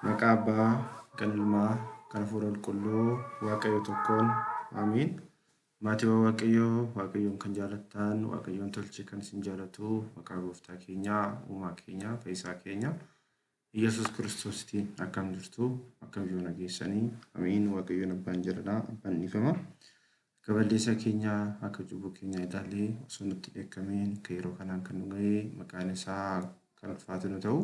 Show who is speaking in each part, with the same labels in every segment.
Speaker 1: Maqaa Abbaa, kan Ilmaa, kan Hafuura Qulqulluu, Waaqayyo tokkoon. Amiin. Maatiiwwan Waaqayyoon kan jaalattan, Waaqayyoon tolchee kan isin jaalatu, maqaa Gooftaa keenyaa, Uumaa keenyaa, Fayyisaa keenya, Yesuus Kiristoositiin akkam jirtu, akkam jiru nageessanii. Amiin. Waaqayyoon Abbaan jaaladha, Abbaan dhiifama. Akka balleessaa keenyaa, akka cubbuu keenyaa ilaallee osoo nutti dheekkameen akka yeroo kanaan kan nu ga'e maqaan isaa kan ulfaatu nu ta'u.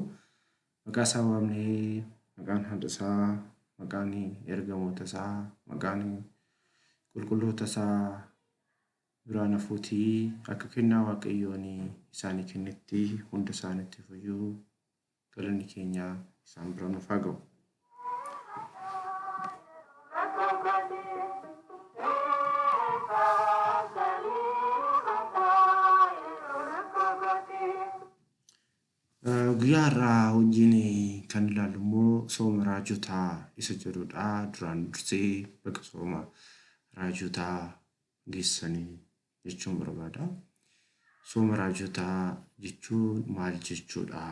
Speaker 1: Maqaa isaa waamnee maqaan haadha isaa, maqaan ergamoota isaa, maqaan qulqulloota isaa biraan hafuutii akka kennaa Waaqayyoon isaanii kennetti hunda isaaniitti fayyuu galanni keenya isaan bira nuuf haa ga'u. Guyyaa irraa wajjin kan ilaallu immoo sooma raajotaa isa jedhudha. Duraan dursee bakka sooma raajotaa geessanii jechuun barbaada. Sooma raajotaa jechuun maal jechuudha?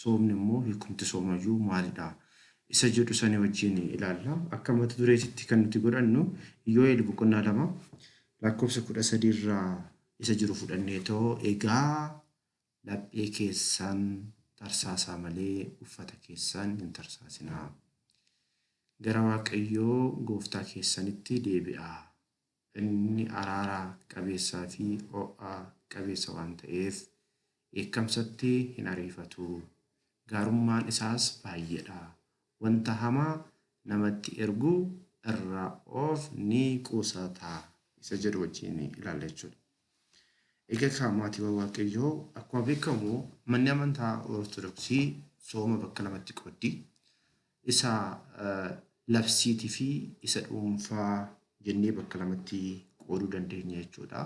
Speaker 1: Soomni immoo hiikumti soomayyuu maalidha? Isa jedhu sanii wajjin ilaalla. Akka mata dureetitti kan nuti godhannu Iyyoo'eel boqonnaa 2 lakkoofsa 13 irraa isa jiru fudhanneetoo egaa laphee keessan tarsaasaa malee uffata keessan hin tarsaasinaa. Gara Waaqayyoo Gooftaa keessanitti deebi'aa. Inni araara qabeessaa fi ho'a qabeessa waan ta'eef eekkamsatti hin ariifatu. Gaarummaan isaas baay'eedha. Wanta hamaa namatti ergu irraa of ni qusata. Isa jedhu wajjin ilaalla jechuudha. Egaa maatiiwwan Waaqayyoo akkuma beekamu manni amantaa Ortodoksii sooma bakka lamatti qooddi. Isa labsiitii fi isa dhuunfaa jennee bakka lamatti qooduu dandeenya jechuudha.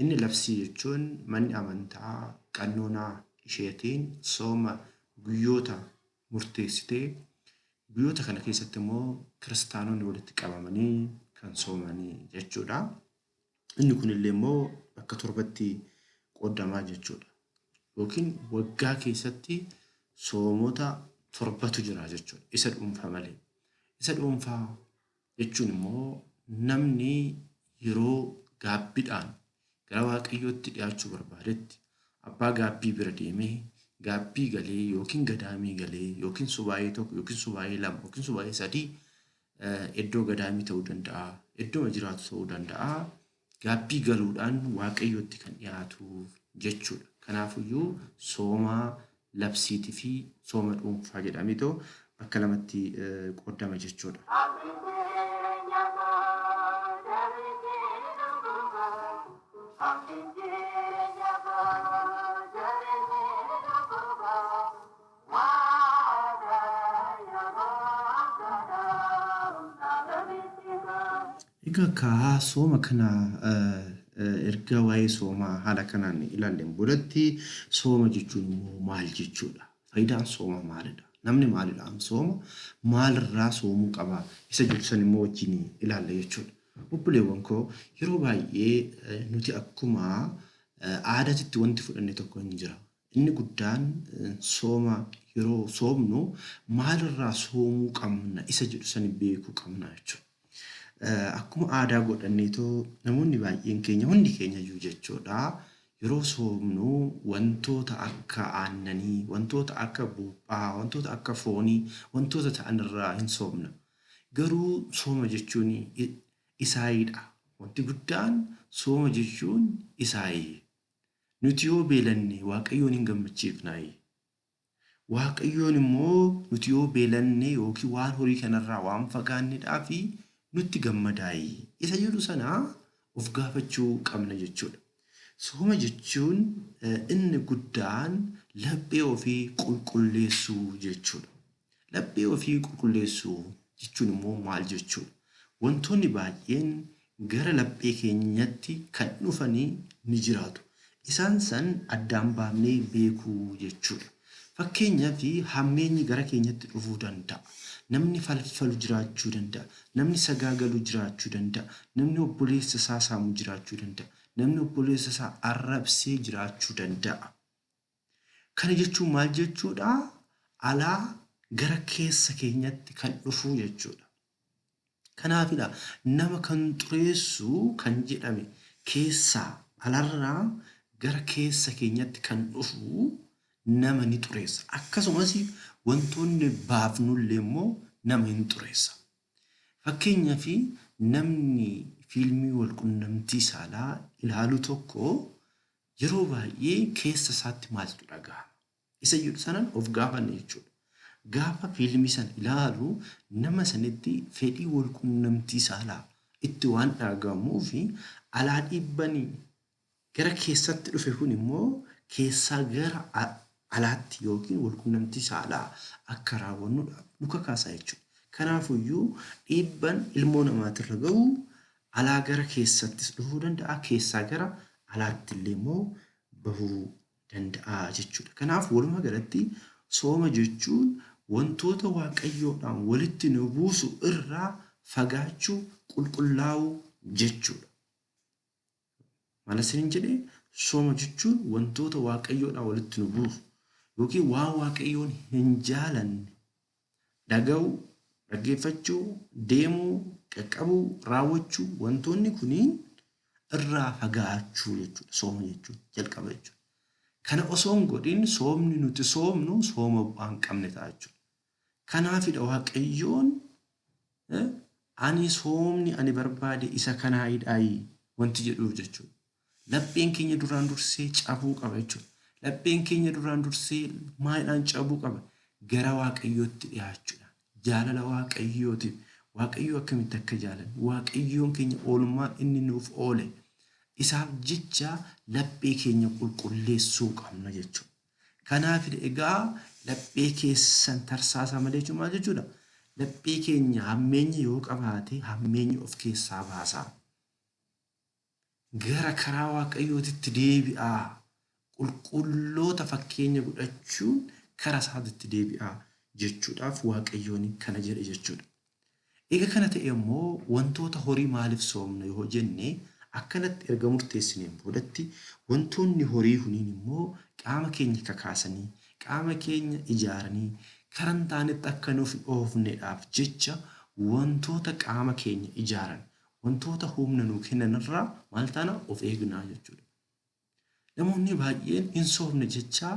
Speaker 1: Inni labsii jechuun manni amantaa qannoonaa isheetiin sooma guyyoota murteessitee guyyoota kana keessatti immoo kiristaanonni walitti qabamanii kan soomanii jechuudha. Inni kunillee immoo bakka torbatti qoodamaa jechuudha. Yookiin waggaa keessatti soomota torbatu jira jechuudha. Isa dhuunfaa malee. Isa dhuunfaa jechuun immoo namni yeroo gaabbiidhaan gara Waaqayyootti dhiyaachuu barbaadetti abbaa gaabbii bira deemee gaabbii galee yookiin gadaamii galee yookiin subaayee tokko yookiin subaayee lama yookiin subaayee sadii iddoo gadaamii ta'uu danda'a. Iddoo jiraatu ta'uu danda'a. Gaabbii galuudhaan Waaqayyootti kan dhiyaatu jechuudha. Kanaafiyyuu sooma labsiitii fi sooma dhuunfaa jedhameetoo bakka lamatti qoodama jechuudha. Egaa sooma kana erga waa'ee soomaa haala kanaan ilaalleen boodatti sooma jechuun immoo maal jechuudha? Faayidaan sooma maalidha? Namni maalidhaan sooma? Maalirraa soomuu qaba? Isa jedhu san immoo wajjin ilaalla jechuudha. Obboleewwan koo yeroo baay'ee nuti akkuma aadaatti wanti fudhanne tokko hin jira. Inni guddaan sooma yeroo soomnu maalirraa soomuu qabna isa jedhu san beekuu qabna jechuudha. Akkuma aadaa godhanneetoo namoonni baay'een keenya hundi keenya iyyuu jechuudha. Yeroo soomnu wantoota akka aannanii, wantoota akka buuphaa, wantoota akka foonii, wantoota ta'an irraa hin soomna. Garuu sooma jechuun isaayidha. Wanti guddaan sooma jechuun isaayii. Nuti yoo beelanne Waaqayyoon hin gammachiifnaayi. Waaqayyoon immoo nuti yoo beelanne yookiin waan horii kanarraa waan fagaannedhaa fi nutti gammadaayi. Isa jedhu sana of gaafachuu qabna jechuudha. Sooma jechuun inni guddaan laphee ofii qulqulleessuu jechuudha. Laphee ofii qulqulleessuu jechuun immoo maal jechuudha? Wantoonni baay'een gara laphee keenyatti kan dhufanii ni jiraatu. Isaan san addaan baafnee beekuu jechuudha. Fakkeenyaaf hammeenyi gara keenyatti dhufuu danda'a. Namni falfalu jiraachuu danda'a. Namni sagaagalu jiraachuu danda'a. Namni obboleessa isaa saamu jiraachuu danda'a. Namni obboleessa isaa arrabsee jiraachuu danda'a. Kana jechuun maal jechuudha? Alaa gara keessa keenyatti kan dhufu jechuudha. Kanaafidha nama kan xureessu kan jedhame keessaa alarraa gara keessa keenyatti kan dhufu nama ni xureessa. Akkasumas wantoonni baafnullee immoo nama hin xureessa. Fakkeenyaaf namni fiilmii walqunnamtii saalaa ilaalu tokko yeroo baay'ee keessa isaatti maaltu dhaga'ama? Isa jedhu sanan of gaafanne jechuudha. Gaafa fiilmii sana ilaalu nama sanitti fedhii walqunnamtii saalaa itti waan dhagahamuu fi alaa dhiibbanii gara keessatti dhufe kun immoo keessaa gara alaatti yookiin walqunnamtii saalaa akka raawwannuudhaaf nu kakaasa jechuudha. Kanaafiyyuu dhiibban ilmoo namaatirra gahu alaa gara keessattis dhufuu danda'a, keessaa gara alaatti illee immoo bahuu danda'a jechuudha. Kanaaf walumaa galatti sooma jechuun wantoota waaqayyoodhaan walitti nu buusu irraa fagaachuu, qulqullaa'uu jechuudha. Maal isiniin jedhee sooma jechuun wantoota waaqayyoodhaan walitti nu buusu yookiin waan waaqayyoon hin jaalanne dhaga'uu, dhaggeeffachuu, deemuu, qaqqabuu, raawwachuu wantoonni kuniin irraa fagaachuu jechuudha. Sooma jechuun jalqaba jechuudha. Kana osoo hin godhin soomni nuti soomnu sooma bu'aa hin qabne ta'a jechuudha. Kanaafidha waaqayyoon ani soomni ani barbaade isa kanaayidhaayi wanti jedhuuf jechuudha. Lapheen keenya duraan dursee cabuu qaba jechuudha. Lapheen keenya duraan dursee maaliidhaan cabuu qaba? Gara waaqayyootti dhiyaachuudha. Jaalala waaqayyootiif waaqayyoo akkamitti akka jaalan waaqayyoon keenya oolmaan inni nuuf oole isaaf jecha laphee keenya qulqulleessuu qabna jechuudha. Kanaaf egaa laphee keessan tarsaasa malee jechuun maal jechuudha? Laphee keenya hammeenya yoo qabaate hammeenya of keessaa baasaa. Gara karaa waaqayyootitti deebi'aa. Qulqulloota fakkeenya godhachuun karaa isaatitti deebi'aa jechuudhaaf waaqayyoon kana jedhe jechuudha. Egaa kana ta'e immoo wantoota horii maaliif soomna yoo jenne akkanatti erga murteessineen boodatti wantoonni horii huniin immoo qaama keenya kakaasanii qaama keenya ijaaranii karan taanetti akka nuuf oofneedhaaf jecha wantoota qaama keenya ijaaran wantoota humna nuu kennan irraa maal taana of eegnaa jechuudha. Namoonni baay'een hin soofne jecha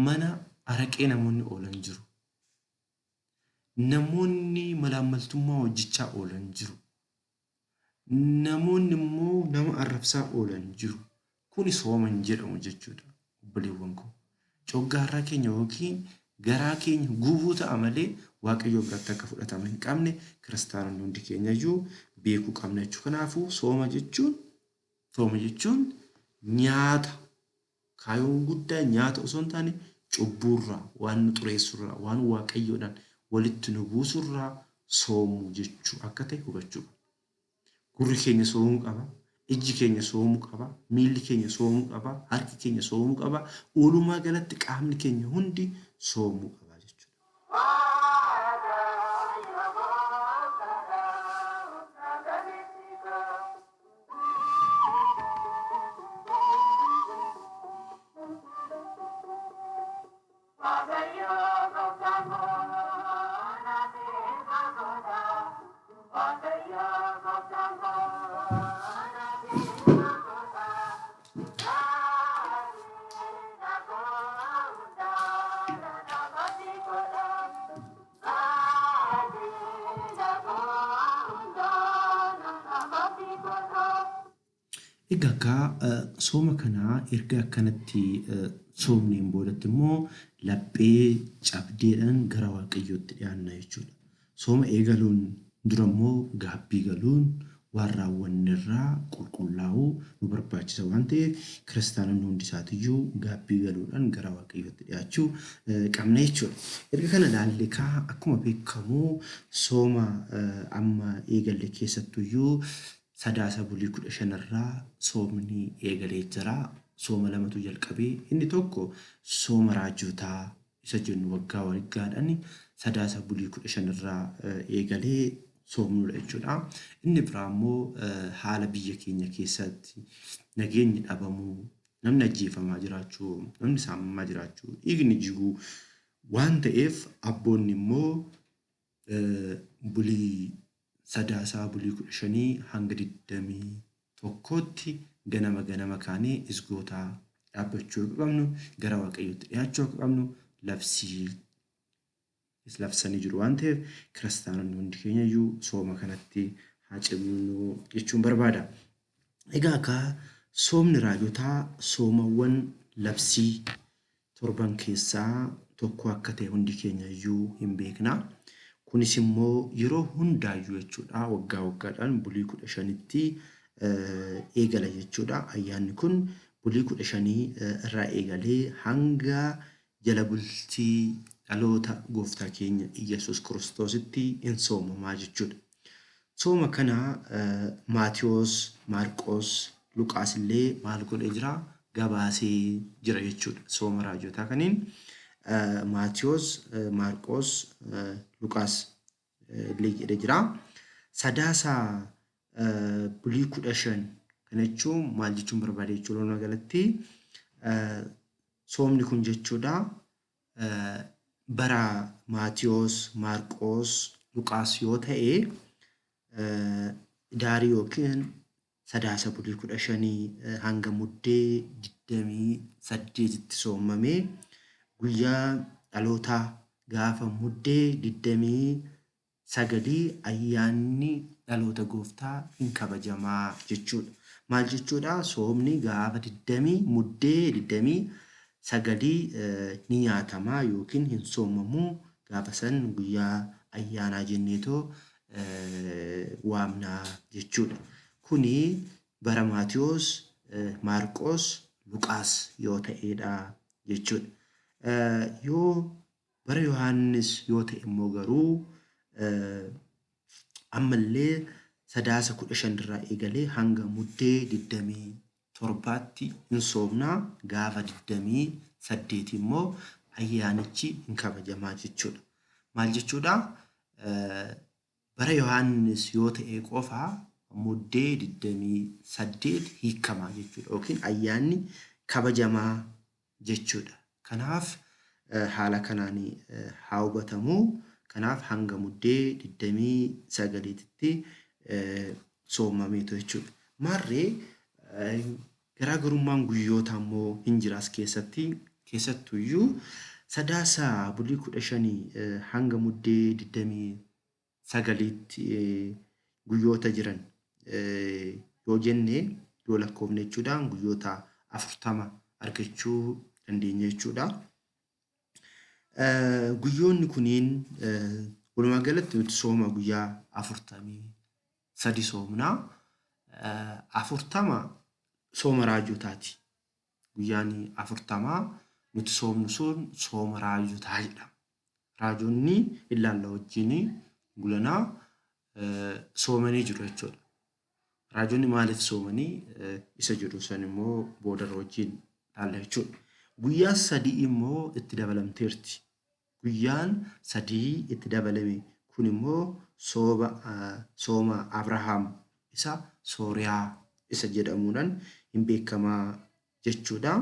Speaker 1: mana araqee namoonni oolan jiru. Namoonni malaammaltummaa hojjechaa oolan jiru. Namoonni immoo nama arrabsaa oolan jiru. Kuni sooma hin jedhamu jechuudha. Obboleewwan koo coggaarraa keenya yookiin garaa keenya gubuu ta'a malee waaqayyoo biratti akka fudhatama hin qabne kiristaanonni hundi keenya iyyuu beekuu qabna jechuudha. Kanaafuu sooma jechuun nyaata kaayoon guddaa nyaata osoo hin taane cubbuurraa waan nu xureessurraa waan waaqayyoodhaan walitti nu buusurraa soomuu jechuu akka ta'e hubachuu qaba. Gurri keenya soomuu qaba, ijji keenya soomuu qaba, miilli keenya soomuu qaba, harki keenya soomuu qaba, walumaa galatti qaamni keenya hundi soomuu qaba jechuudha. Egaa sooma kanaa erga akkanatti soomneen boodatti immoo laphee cabdeedhaan gara waaqayyootti dhiyaanna jechuudha. Sooma eegaluun dura immoo gaabbii galuun waan raawwannerraa qulqullaa'uu nu barbaachisa waan ta'eef kiristaanonni hundi isaatiiyyuu gaabbii galuudhaan gara waaqayyootti dhiyaachuu qabna jechuudha. Erga kana ilaallee akkuma beekamu sooma amma eegalle keessattuyyuu Sadaasa bulii 15 irraa soomni eegalee jira. Sooma lamatu jalqabee inni tokko sooma raajotaa isa jennu waggaa waggaadhaan Sadaasa bulii 15 irraa eegalee soomnudha jechuudha. Inni biraa immoo haala biyya keenya keessatti nageenyi dhabamuu, namni ajjeefamaa jiraachuu, namni saamamaa jiraachuu, dhiigni jiguu waan ta'eef abboonni immoo bulii sadaasaa bulii 15 hanga 21tti ganama kaanee isgootaa dhaabbachuu akka qabnu gara waaqayyootti dhiyaachuu akka qabnu labsanii jiru waan ta'eef kiristaanonni hundi keenya iyyuu sooma kanatti haa cimnu jechuun barbaada. Egaa akka soomni raajotaa soomawwan labsii torban keessaa tokko akka ta'e hundi keenya iyyuu hin beekna. Kunis immoo yeroo hundaayyuu jechuudha waggaa waggaadhaan bulii 15tti eegala jechuudha. Ayyaanni kun bulii 15 irraa eegalee hanga jala bultii dhaloota gooftaa keenya Iyyasuus Kiristoositti hin soomamaa jechuudha. Sooma kana Maatiyos, Maarqos, Luqaas illee maal godhee jira? Gabaasee jira jechuudha. Sooma raajotaa kaniin Maatiyos, Maarqos, Luqaas illee jedhee jira. Sadaasaa bulii 15 kana jechuun maal jechuun barbaade jechuudha walumaa galatti soomni kun jechuudha bara Maatiyos, Maarqos, Luqaas yoo ta'e daarii yookiin sadaasa bulii 15 hanga muddee 28tti soomamee guyyaa dhalootaa gaafa muddee 29 ayyaanni dhaloota gooftaa hin kabajamaa jechuudha. Maal jechuudha? Soomni gaafa 20 muddee 29 ni nyaatamaa yookiin hin soomamuu gaafa san guyyaa ayyaanaa jenneetoo waamnaa jechuudha. Kuni bara Maatiyos, Maarqos, Luqaas yoo ta'edha jechuudha. Yoo bara Yohaannis yoo ta'e immoo garuu ammallee sadaasa 15 irraa eegalee hanga muddee 27tti hin soomnaa gaafa 28 immoo ayyaanichi hin kabajamaa jechuudha. Maal jechuudha? Bara Yohaannis yoo ta'e qofaa muddee 28 hiikamaa jechuudha yookiin ayyaanni kabajamaa jechuudha. Kanaaf haala kanaan haa hubatamu. Kanaaf hanga muddee 29tti soomameetu jechuudha. Maarree garaagarummaan guyyoota immoo hin jiraas keessattuyyuu sadaasa bulii 15 hanga muddee 29tti guyyoota jiran yoo jenne yoo lakkoofne jechuudha guyyoota 40 argachuu dandeenya jechuudha. Guyyoonni kuniin walumaa galatti nuti sooma guyyaa 43 soomnaa. 40 sooma raajotaati. Guyyaan 40 nuti soomnu sun sooma raajotaa jedhama. Raajonni ilaalla wajjin gulanaa soomanii jiru jechuudha. Raajonni maaliif soomanii isa jedhu san immoo boodarra wajjin ilaalla jechuudha. Guyyaa 3 immoo itti dabalamteerti. Guyyaan 3 itti dabalame kun immoo sooma Abrahaam isa Sooriyaa isa jedhamuudhaan hin beekamaa jechuudha.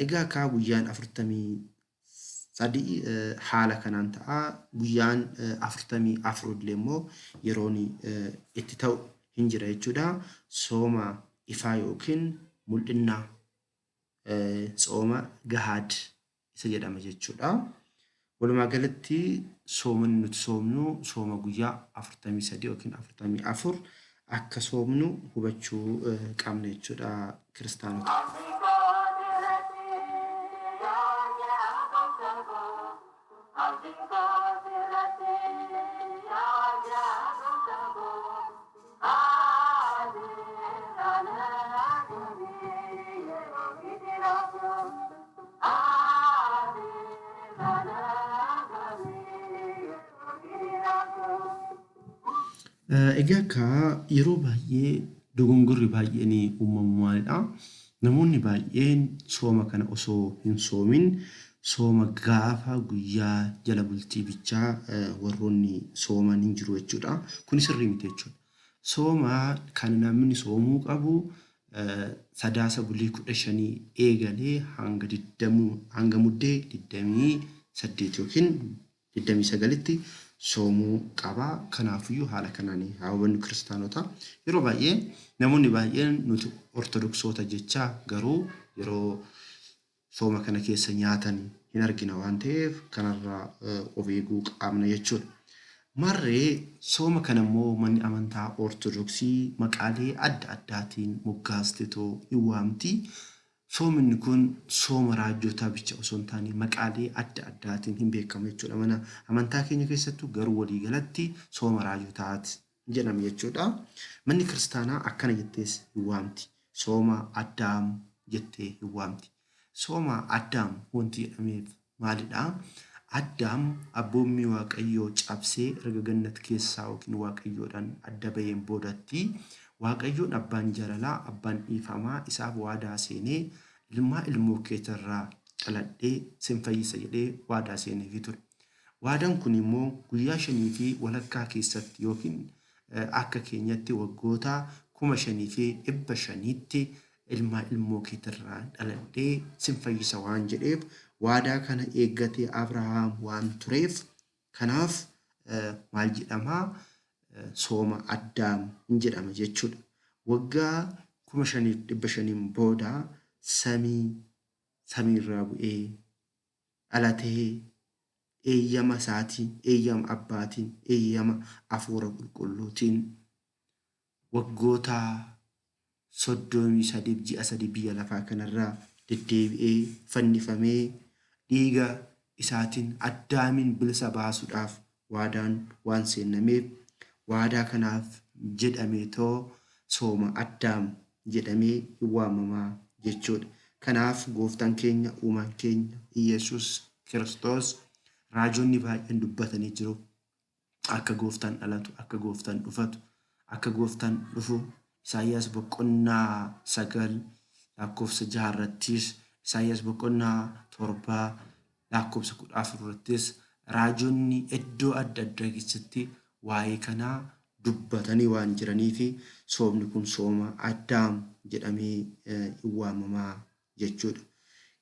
Speaker 1: Egaa akka guyyaan 43 haala kanaan ta'a. Guyyaan 44 illee immoo yeroon itti ta'u hin jira jechuudha. Sooma ifaa yookiin mul'innaa sooma gahaad isa jedhama jechuudha. Walumaa galatti soomni nuti soomnu sooma guyyaa 43 yookiin 44 akka soomnu hubachuu qabna jechuudha kiristaanota. Egaa akka yeroo baay'ee dogongorri baay'een uumamu maalidha? Namoonni baay'een sooma kana osoo hin soomin sooma gaafa guyyaa jala bultii bichaa warroonni sooman hin jiru jechuudha. Kunis sirrii miti jechuudha. Sooma kan namni soomuu qabu sadaasa bulii 15 eegalee hanga muddee 8 yookiin 29tti soomuu qabaa. Kanaafiyyuu haala kanaanii haa hubannu kiristaanota. Yeroo baay'ee namoonni baay'een nuti ortodoksoota jechaa garuu yeroo sooma kana keessa nyaatan hin argina waan ta'eef kanarraa of eeguu qabna jechuudha. Marree sooma kana immoo manni amantaa ortodoksii maqaalee adda addaatiin moggaasteetoo hin waamti. Soomni kun sooma raajotaa bicha osoo hin taane maqaalee adda addaatiin hin beekamu jechuudha. Mana amantaa keenya keessattuu garuu waliigalatti sooma raajotaati jedhama jechuudha. Manni kiristaanaa akkana jettees hin waamti. Sooma Addaam jettee hin waamti. Sooma Addaam wanti jedhameef maalidhaa? Addaam abboommii Waaqayyoo cabsee erga gannat keessaa yookiin Waaqayyoodhaan adda baheen boodatti Waaqayyoon abbaan jaalalaa abbaan dhiifamaa isaaf waadaa seenee ilmoo keetirraa dhaladhee sin fayyisa jedhee waadaa seeneefii ture. Waadaan kun immoo guyyaa 5 fi walakkaa keessatti yookiin akka keenyatti waggoota 5,500tti ilmoo keetirraa dhaladhee sin fayyisa waan jedheef waadaa kana eeggatee Abrahaam waan tureef kanaaf maal jedhamaa? Sooma Addaam hin jedhama jechuudha. Waggaa 5,500 booda samiirraa bu'ee dhalatee eeyyama isaatiin, eeyyama abbaatiin, eeyyama hafuura qulqulluutiin waggoota 33 ji'a 3 biyya lafaa kanarraa deddeebi'ee fannifamee dhiiga isaatiin Addaamin bilisa baasuudhaaf waadaan waan seennameef waadaa kanaaf jedhameetoo sooma Addaam jedhamee hin waamamaa jechuudha. Kanaaf gooftaan keenya uumaan keenya Iyesuus Kiristoos raajonni baay'een dubbatanii jiru. Akka gooftaan dhalatu, akka gooftaan dhufatu, akka gooftaan dhufu Isaayyaas boqonnaa 9 lakkoofsa 6 irrattis, Isaayyaas boqonnaa 7 lakkoofsa 14 irrattis raajonni iddoo adda addaa keessatti waa'ee kanaa dubbatanii waan jiranii fi soomni kun sooma Addaam jedhamee hin waamamaa jechuudha.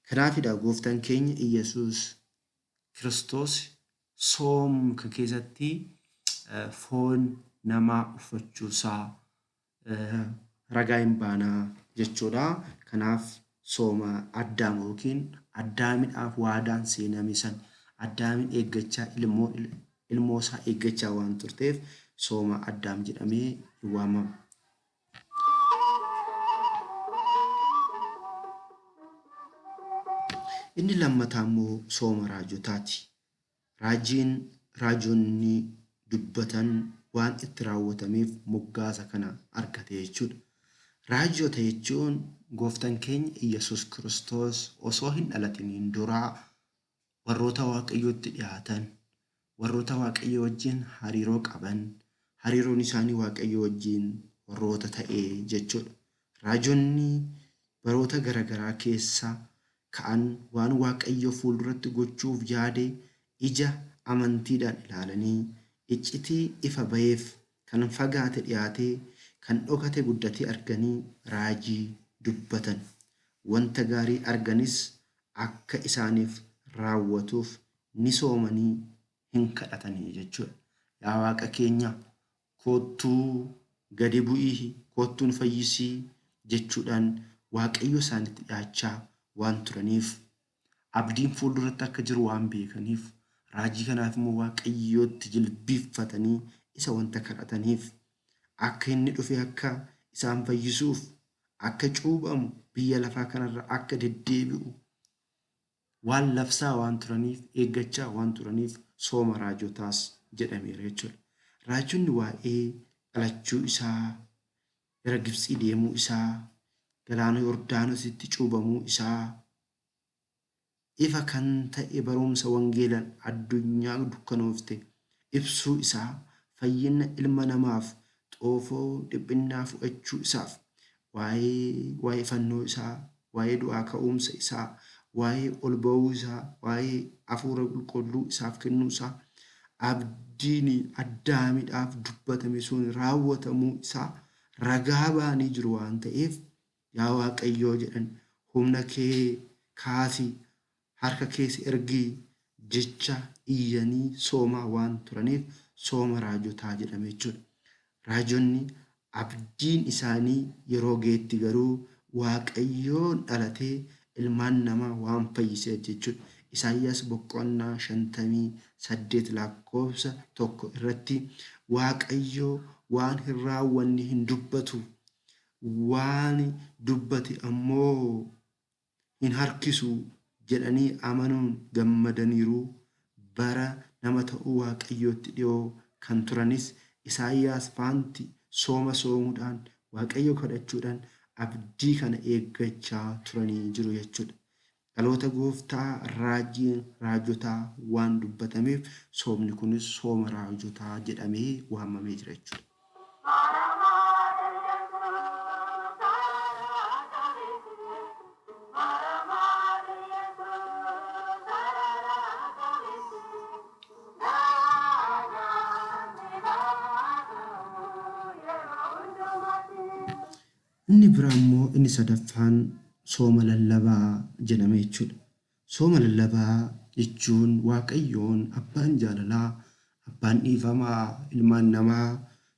Speaker 1: Kanaafidha gooftaan keenya Iyesuus Kiristoos sooma kan keessatti foon namaa uffachuusaa ragaa hin baanaa jechuudha. Kanaaf sooma Addaam yookiin Addaamidhaaf waadaan seename san Addaamin eeggachaa ilmoo isaa eeggachaa waan turteef sooma Addaam jedhamee hin waamama. Inni lammataa immoo sooma raajotaati. Raajonni dubbatan waan itti raawwatameef moggaasa kana argate jechuudha. Raajota jechuun gooftaan keenya Iyesuus Kiristoos osoo hin dhalatiniin duraa warroota Waaqayyootti dhiyaatan, warroota Waaqayyo wajjin hariiroo qaban, hariiroon isaanii Waaqayyo wajjin warroota ta'ee jechuudha. Raajonni baroota garaagaraa keessa ka'an waan Waaqayyo fuulduratti gochuuf yaade ija amantiidhaan ilaalanii iccitii ifa baheef kan fagaate dhiyaatee kan dhokate guddate arganii raajii dubbatan. Wanta gaarii arganis akka isaaniif raawwatuuf ni soomanii hin kadhatanii jechuudha. Yaa Waaqa keenya kottuu gadi bu'ii, kottuun fayyisii jechuudhaan Waaqayyo isaanitti dhiyaachaa waan turaniif abdiin fuulduratti akka jiru waan beekaniif raajii kanaaf immoo Waaqayyootti jilbiiffatanii isa wanta kadhataniif akka inni dhufe akka isaan fayyisuuf akka cuubamu biyya lafaa kanarra akka deddeebi'u waan labsaa waan turaniif eeggachaa waan turaniif sooma raajotaas jedhameera jechuudha. Raajonni waa'ee dhalachuu isaa, gara Gibxii deemuu isaa, galaana Yordaanositti cuubamuu isaa, ifa kan ta'e barumsa wangeelaan addunyaa dukkanoofte ibsuu isaa, fayyina ilma namaaf xoofoo dhiphinnaa fudhachuu isaaf, waa'ee fannoo isaa, waa'ee du'aa ka'umsa isaa, waa'ee ol ba'uu isaa, waa'ee hafuura qulqulluu isaaf kennuu isaa, abdiin Addaamidhaaf dubbatame sun raawwatamuu isaa ragaa ba'anii jiru waan ta'eef yaa Waaqayyoo jedhan humna kee kaasii harka keessa ergii jecha iyyanii soomaa waan turaniif sooma raajotaa jedhame jechuudha. Raajonni abdiin isaanii yeroo geetti garuu Waaqayyoon dhalatee ilmaan namaa waan fayyisee jechuudha. Isaayyaas boqonnaa 58 lakkoofsa 1 irratti Waaqayyoo waan hin raawwanne hin dubbatu, waan dubbate ammoo hin harkisu jedhanii amanuun gammadaniiru. Bara nama ta'uu Waaqayyootti dhiyoo kan turanis Isaayyaas faanti sooma soomuudhaan Waaqayyo kadhachuudhaan abdii kana eeggachaa turanii jiru jechuudha. Dhaloota gooftaa raajotaa waan dubbatameef soomni kunis sooma raajotaa jedhamee waamamee jira jechuudha. Inni biraa immoo inni sadaffaan sooma lallabaa jedhame jechuudha. Sooma lallabaa jechuun Waaqayyoon abbaan jaalalaa, abbaan dhiifamaa ilmaan namaa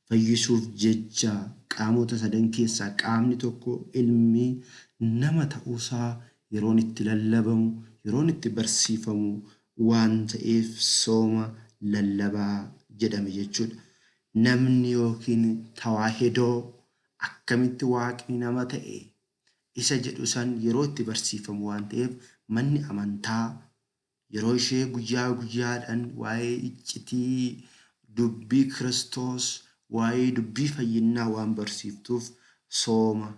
Speaker 1: fayyisuuf jecha qaamota sadan keessaa qaamni tokko ilmi nama ta'uusaa yeroon itti lallabamu, yeroon itti barsiifamu waan ta'eef sooma lallabaa jedhame jechuudha. Namni yookiin tawaahidoo akkamitti Waaqni nama ta'e isa jedhu san yeroo itti barsiifamu waan ta'eef manni amantaa yeroo ishee guyyaa guyyaadhaan waa'ee iccitii dubbii Kiristoos, waa'ee dubbii fayyinaa waan barsiiftuuf sooma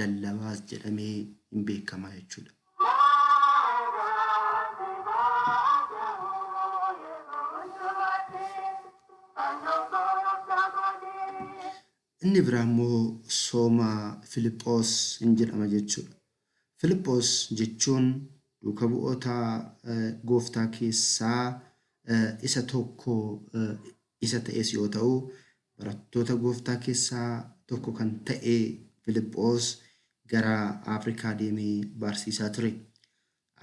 Speaker 1: lallabaas jedhamee hin beekama jechuudha. Inni biraa immoo sooma Filiphos hin jedhama jechuudha. Filiphos jechuun duuka bu'oota gooftaa keessaa isa tokko isa ta'es yoo ta'u, barattoota gooftaa keessaa tokko kan ta'e Filiphos gara Afrikaa deemee barsiisaa ture.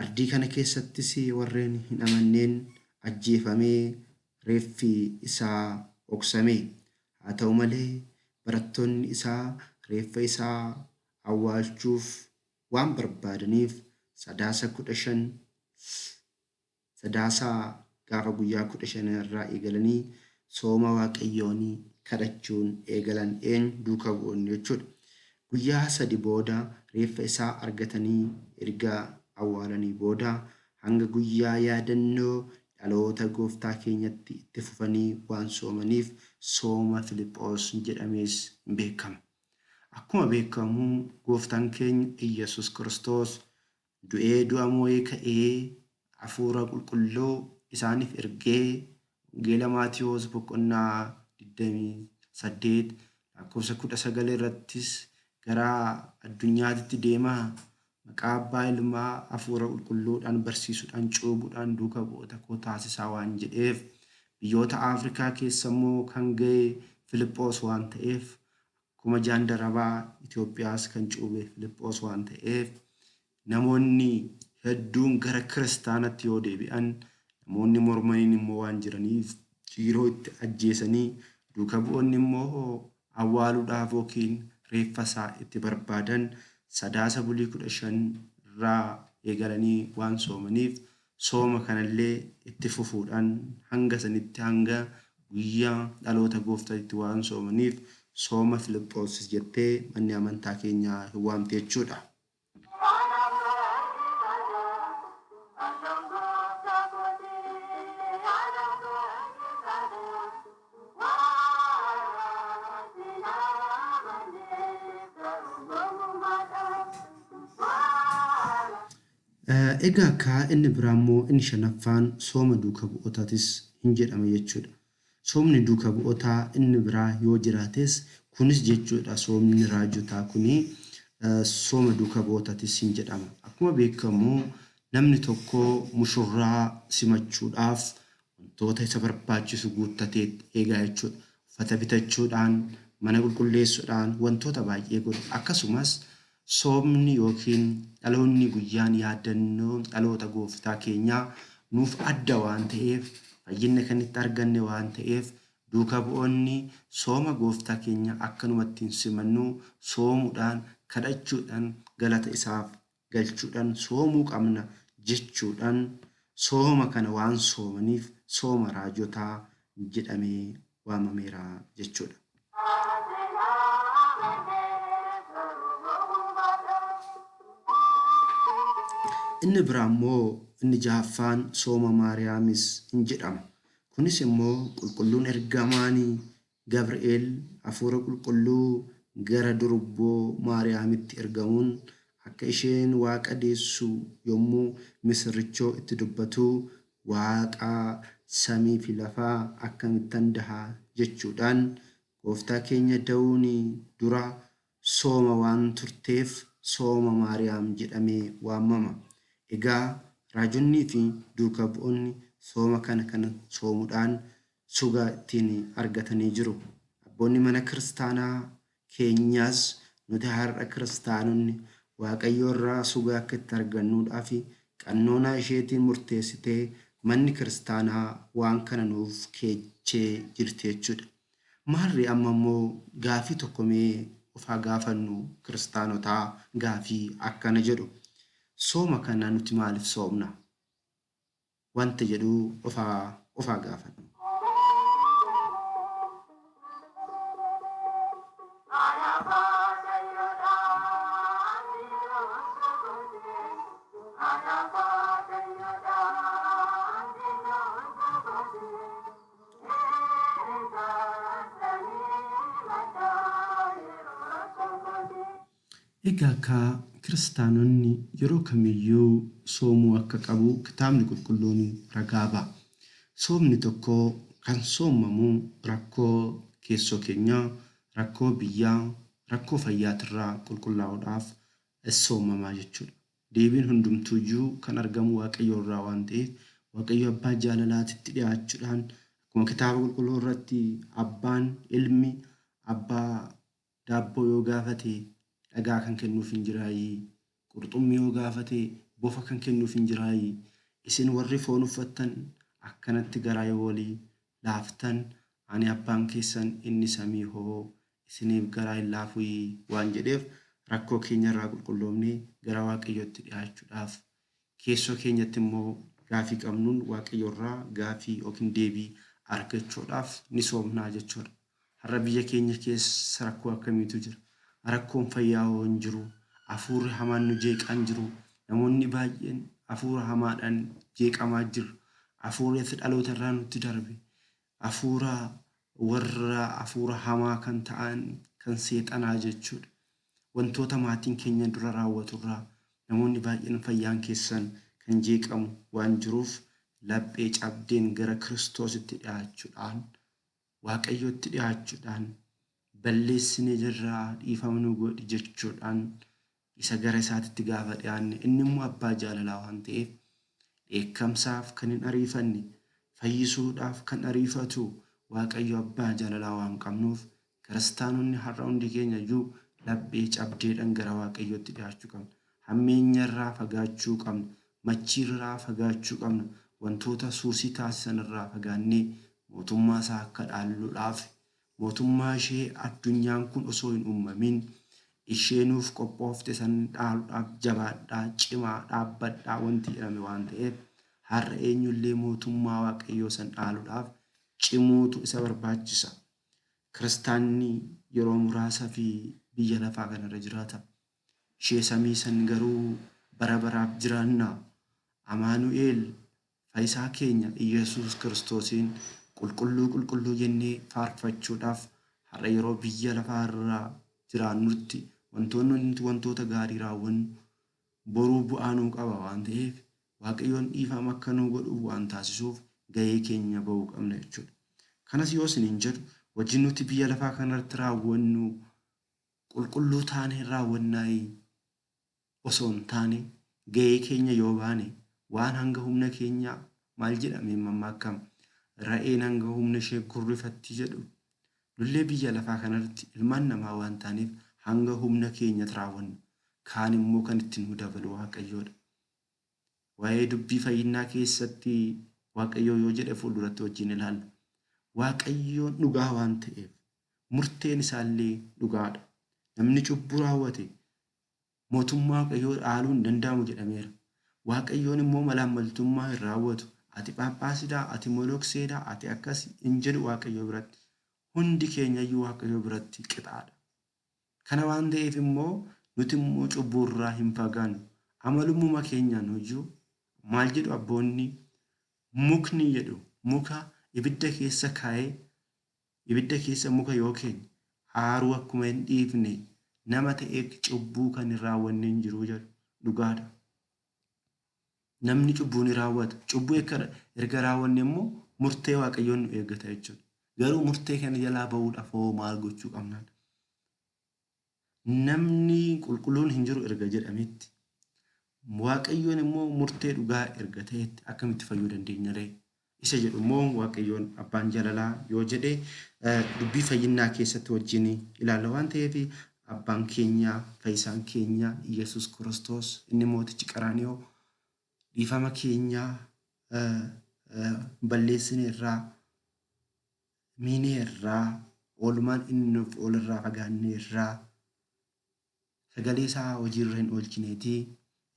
Speaker 1: Ardii kana keessattis warreen hin amanneen ajjeefamee reeffi isaa oksame. Haa ta'u malee barattoonni isaa reeffa isaa awwaalchuuf waan barbaadaniif Sadaasaa gaafa guyyaa 15 irraa eegalanii sooma Waaqayyoon kadhachuun eegalan duuka bu'oonni jechuudha. Guyyaa 3 booda reeffa isaa argatanii erga awwaalanii booda hanga guyyaa yaadannoo dhaloota gooftaa keenyatti itti fufanii waan soomaniif sooma Filiphos jedhamees beekama. Akkuma beekamu gooftaan keenya Iyyasuus Kiristoos du'ee du'a moo'ee ka'ee hafuura qulqulluu isaaniif ergee wangeela Maatiyos boqonnaa 28 lakkoofsa 19 irrattis gara addunyaatti deemaa maqaa Abbaa Ilmaa hafuura qulqulluudhaan barsiisuudhaan cuubuudhaan duuka bu'oota koo taasisaa waan jedheef biyyoota Afrikaa keessa immoo kan ga'e Filiphos waan ta'eef akkuma jaandarabaa Itoophiyaas kan cuube Filiphos waan ta'eef namoonni hedduun gara kiristaanatti yoo deebi'an namoonni mormaniin immoo waan jiraniif yeroo itti ajjeesanii duuka bu'oonni immoo awwaaluudhaaf yookiin reeffa isaa itti barbaadan Sadaasa bulii 15 irraa eegalanii waan soomaniif sooma kanallee itti fufuudhaan hanga sanitti hanga guyyaa dhaloota gooftaatti waan soomaniif sooma Filiphos jettee manni amantaa keenyaa hin waamte jechuudha. Egaa akka inni biraa immoo inni shanaffaan sooma duuka bu'ootaatis hin jedhama jechuudha. Soomni duuka bu'ootaa inni biraa yoo jiraates kunis jechuudha soomni raajotaa kuni sooma duuka bu'ootaatis hin jedhama. Akkuma beekamu namni tokko mushurraa simachuudhaaf wantoota isa barbaachisu guuttatee eegaa jechuudha. Uffata bitachuudhaan, mana qulqulleessuudhaan wantoota baay'ee godhu. Akkasumas soomni yookiin dhaloonni guyyaan yaadannoo dhaloota gooftaa keenyaa nuuf adda waan ta'eef fayyinna kan itti arganne waan ta'eef duuka bu'oonni sooma gooftaa keenya akkanumatti simannu soomuudhaan kadhachuudhaan galata isaaf galchuudhaan soomuu qabna jechuudhaan sooma kana waan soomaniif sooma raajotaa jedhamee waamameera jechuudha. Inni biraa immoo inni jahaffaan sooma Maariyaamis hin jedhama. Kunis immoo qulqulluun ergamaanii Gabri'eel hafuura qulqulluu gara durboo Maariyaamitti ergamuun akka isheen waaqa deessu yommuu misirrichoo itti dubbatu waaqa samii fi lafaa akkamittan daha jechuudhaan gooftaa keenya da'uun dura sooma waan turteef sooma Maariyaam jedhamee waamama. Egaa raajonnii fi duuka bu'oonni sooma kana soomuudhaan sugaa ittiin argatanii jiru. Abboonni mana kiristaanaa keenyaas nuti har'a kiristaanonni Waaqayyo irraa sugaa akka itti argannuudhaa fi qannoonaa isheetiin murteessitee manni kiristaanaa waan kana nuuf keechee jirti jechuudha. Maarri amma immoo gaafii tokko mee ofaa gaafannu kiristaanotaa gaafii akkana jedhu. Sooma kana nuti maaliif soomna? Wanta jedhu ofaa gaafannu. Egaa akka kiristaanonni yeroo kamiyyuu soomuu akka qabu kitaabni qulqulluun ragaa ba'a. Soomni tokko kan soomamu rakkoo keessoo keenyaa, rakkoo biyyaa, rakkoo fayyaatirraa qulqullaa'uudhaaf soomamaa jechuudha. Deebiin hundumtuuyyuu kan argamu Waaqayyo irraa waan ta'eef Waaqayyo abbaa jaalalaatitti dhiyaachuudhaan akkuma kitaaba qulqulluu irratti abbaan ilmi abbaa daabboo yoo gaafate dhagaa kan kennuuf hin jiraayii, qurxummii yoo gaafate bofa kan kennuuf hin jiraayii, isin warri foon uffattan akkanatti garaa yoo walii laaftan ani abbaan keessan inni samii hoo isiniif garaa hin laafuyii waan jedheef rakkoo keenya irraa qulqulloomnee gara Waaqayyootti dhiyaachuudhaaf keessoo keenyatti immoo gaafii qabnuun Waaqayyo irraa gaafii yookiin deebii argachuudhaaf ni soomnaa jechuudha. Har'a biyya keenya keessa rakkoo akkamiitu jira? Rakkoon fayyaa hin jiru, hafuurri hamaan nu jeeqaan jiru, namoonni baay'een hafuura hamaadhaan jeeqamaa jiru, hafuurri dhaloota irraa nutti darbe, hafuura warra hafuura hamaa kan ta'an kan seexanaa jechuudha. Wantoota maatiin keenya dura raawwatu irraa namoonni baay'een fayyaan keessan kan jeeqamu waan jiruuf laphee cabdeen gara Kiristoositti dhiyaachuudhaan Waaqayyootti dhiyaachuudhaan balleessinee jirraa dhiifama nu godhi jechuudhaan isa gara isaatitti gaafa dhiyaanne inni immoo abbaa jaalalaa waan ta'eef dheekkamsaaf kan hin ariifanne fayyisuudhaaf kan ariifatu Waaqayyo abbaa jaalalaa waan qabnuuf kiristaanonni har'a hundi keenya iyyuu laphee cabdeedhaan gara Waaqayyootti dhiyaachuu qabna. Hammeenya irraa fagaachuu qabna. Machiirraa fagaachuu qabna. Wantoota suusii taasisan irraa fagaannee mootummaa isaa akka dhaalluudhaaf mootummaa ishee addunyaan kun osoo hin uumamin ishee nuuf qophoofte san dhaaluudhaaf jabaadhaa cimaa dhaabbadhaa wanti jedhame waan ta'eef har'a eenyullee mootummaa Waaqayyoo san dhaaluudhaaf cimuutu isa barbaachisa. Kiristaanni yeroo muraasa fi biyya lafaa kanarra jiraata. Ishee samii san garuu bara baraaf jiraanna. Amaanu'eel fayyisaa keenya Iyesuus Kiristoosiin qulqulluu jennee faarfachuudhaaf har'a yeroo biyya lafaa irraa jiraannutti wantoota gaarii raawwannu boruu bu'aa nuu qaba waan ta'eef Waaqayyoon dhiifama akka nuu godhu waan taasisuuf gahee keenya bahuu qabna jechuudha. Kanas yoo isiniin jedhu wajjin nuti biyya lafaa kanarratti raawwannu qulqulluu taanee raawwannaa osoo hin taane gahee keenya yoo baane waan hanga humna keenya maal jedhamee mammaakama. Ra'een hanga humna ishee gurrifatti jedhu nullee biyya lafaa kanarratti ilmaan namaa waan taaneef hanga humna keenyatti raawwanna. Kaan immoo kan ittiin nu dabalu Waaqayyoodha. waa'ee dubbii fayyinaa keessatti Waaqayyoo yoo jedhe fuulduratti wajjin ilaalla. Waaqayyoon dhugaa waan ta'eef murteen isaallee dhugaadha. Namni cubbuu raawwate mootummaa Waaqayyoo dhaaluu hin danda'amu jedhameera. Waaqayyoon immoo malaammaltummaa hin raawwatu. Ati Phaaphaasidhaa, ati Molokseedhaa, ati akkas hin jedhu Waaqayyoo biratti. Hundi keenyayyuu Waaqayyoo biratti qixaadha. Kana waan ta'eef immoo nuti immoo cubbuurraa hin fagaannu. Amalummaa keenyaan hojii maal jedhu abboonni mukni jedhu muka ibidda keessa kaa'ee ibidda keessa muka yoo keenye aaruu akkuma hin dhiifne nama ta'ee cubbuu kan hin raawwanne hin jiru jedhu dhugaadha. Namni cubbuu ni raawwata. Cubbuu erga raawwanne immoo murtee Waaqayyoon nu eeggata jechuudha. Garuu murtee kana jalaa bahuudhaaf maal gochuu qabna? Namni qulqulluun hin jiru erga jedhametti Waaqayyoon immoo murtee dhugaa erga ta'etti akkamitti fayyuu dandeenya ree? Isa jedhu immoo Waaqayyoon abbaan jaalalaa yoo jedhe dubbii fayyinaa keessatti wajjin ilaalla waan ta'eef abbaan keenya fayyisaan keenya Yesuus Kiristoos inni mootichi Qaraaniyoo dhiifama keenya balleessine irraa miinee irraa oolmaan inni nuuf oolirraa fagaannee irraa sagalee isaa hojiirra hin oolchineetii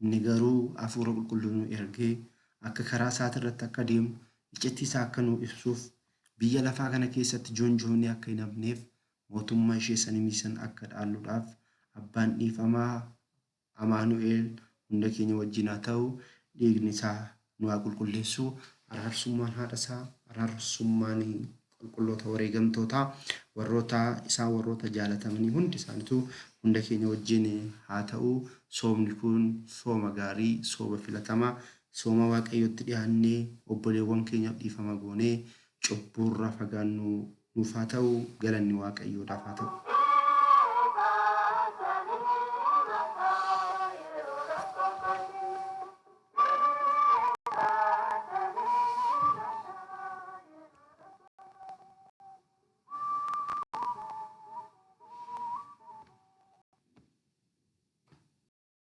Speaker 1: inni garuu hafuura qulqulluu nu ergee akka karaa isaati irratti akka deemnu icciitii isaa akka nu ibsuuf biyya lafaa kana keessatti joonjoonee akka hin hafneef mootummaa ishee sanimiisan akka dhaalluudhaaf abbaan dhiifamaa Amaanu'eel hunda keenya wajjin haa ta'u dhiigni isaa nu haa qulqulleessu. Araarsummaan haadha isaa araarsummaan qulqulloota wareegamtootaa warroota isaa warroota jaalatamanii hundi isaaniitu hunda keenya wajjin haa ta'u. Soomni kun sooma gaarii, sooma filatamaa, sooma Waaqayyootti dhiyaannee obboleewwan keenyaaf dhiifama goonee cubbuurraa fagaannu nuuf haa ta'u. Galanni Waaqayyoodhaaf haa ta'u.